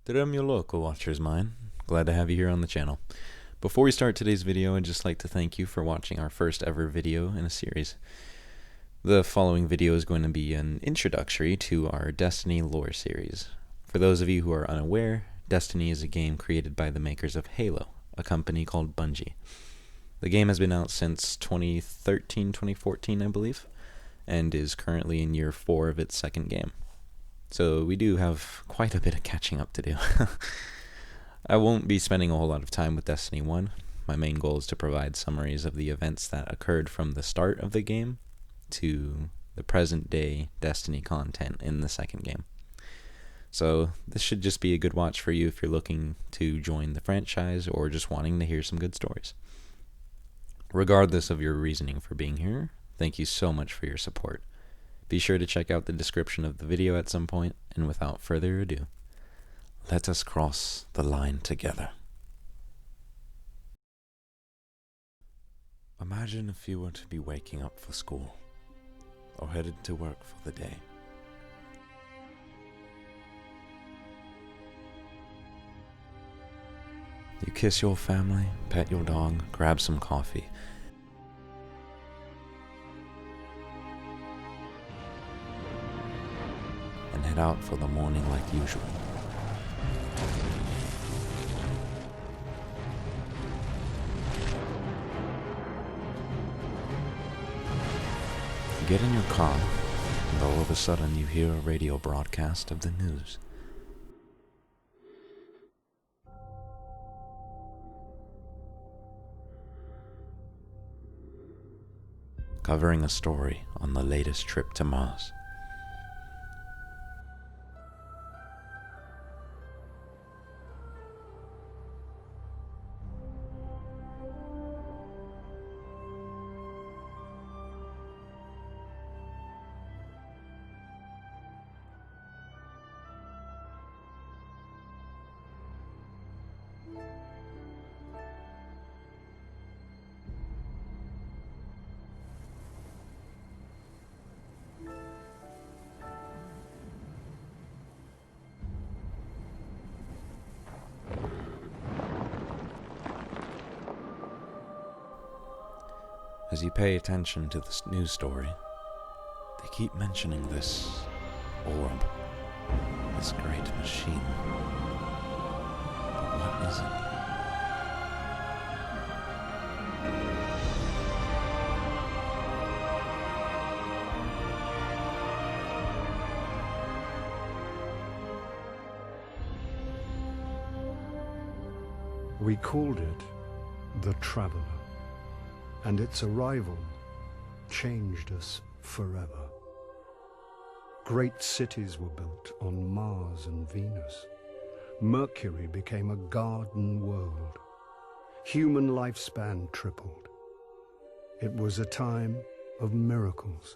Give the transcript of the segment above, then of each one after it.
Loco Watchers mine. Glad to have you here on the channel. Before we start today's video, I'd just like to thank you for watching our first ever video in a series. The following video is going to be an introductory to our Destiny lore series. For those of you who are unaware, Destiny is a game created by the makers of Halo, a company called Bungie. The game has been out since 2013, 2014, I believe, and is currently in year 4 of its second game. So we do have quite a bit of catching up to do. I won't be spending a whole lot of time with Destiny 1. My main goal is to provide summaries of the events that occurred from the start of the game to the present day Destiny content in the second game. So this should just be a good watch for you if you're looking to join the franchise or just wanting to hear some good stories. Regardless of your reasoning for being here, thank you so much for your support. Be sure to check out the description of the video at some point, and without further ado, let us cross the line together. Imagine if you were to be waking up for school, or headed to work for the day. You kiss your family, pet your dog, grab some coffee, and head out for the morning like usual. You get in your car, and all of a sudden you hear a radio broadcast of the news. Covering a story on the latest trip to Mars. As you pay attention to this news story, they keep mentioning this orb, this great machine. But what is it? We called it the Traveler, and its arrival changed us forever. Great cities were built on Mars and Venus. Mercury became a garden world. Human lifespan tripled. It was a time of miracles.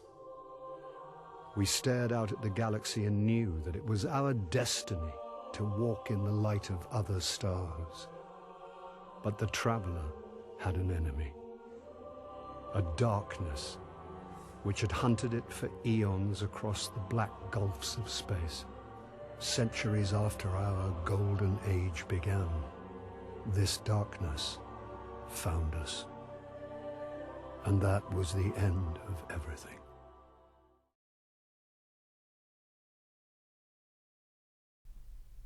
We stared out at the galaxy and knew that it was our destiny to walk in the light of other stars. But the Traveler had an enemy. A darkness which had hunted it for eons across the black gulfs of space. Centuries after our golden age began, this darkness found us. And that was the end of everything.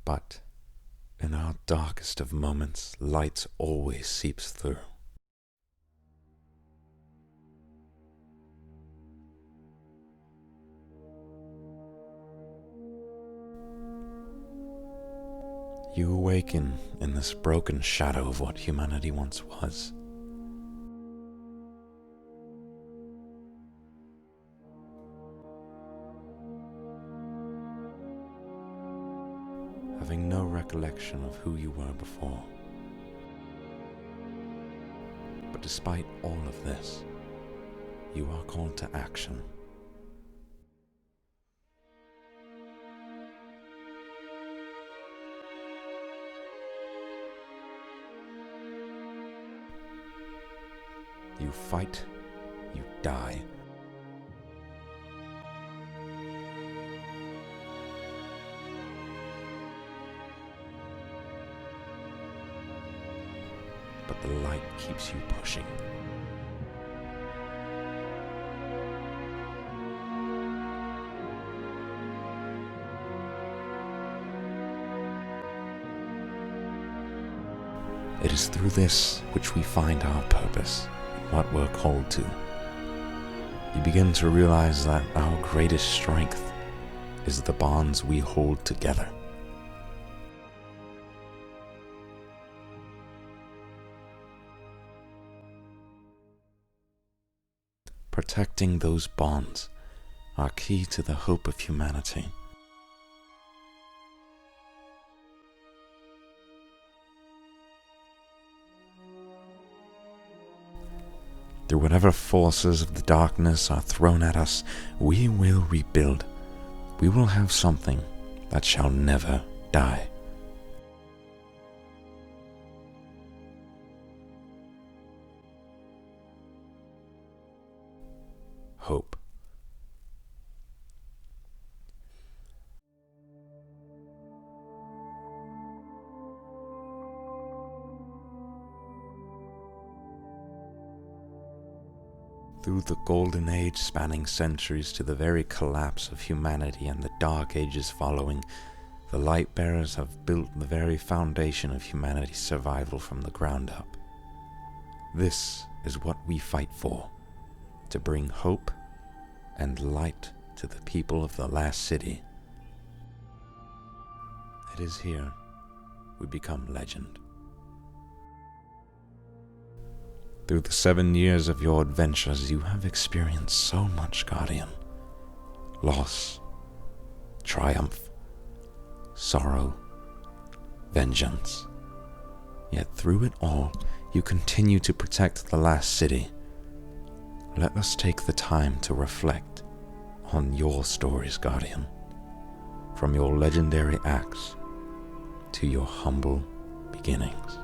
But in our darkest of moments, light always seeps through. You awaken in this broken shadow of what humanity once was. Having no recollection of who you were before. But despite all of this, you are called to action. You fight, you die. the light keeps you pushing. It is through this which we find our purpose, what we're called to. You begin to realize that our greatest strength is the bonds we hold together. Protecting those bonds are key to the hope of humanity. Through whatever forces of the darkness are thrown at us, we will rebuild. We will have something that shall never die. Hope. Through the golden age spanning centuries to the very collapse of humanity and the dark ages following, the light bearers have built the very foundation of humanity's survival from the ground up. This is what we fight for, to bring hope and light to the people of the last city. It is here we become legend. Through the 7 years of your adventures, you have experienced so much, Guardian. Loss, triumph, sorrow, vengeance. Yet through it all, you continue to protect the last city. Let us take the time to reflect on your stories, Guardian. From your legendary acts to your humble beginnings.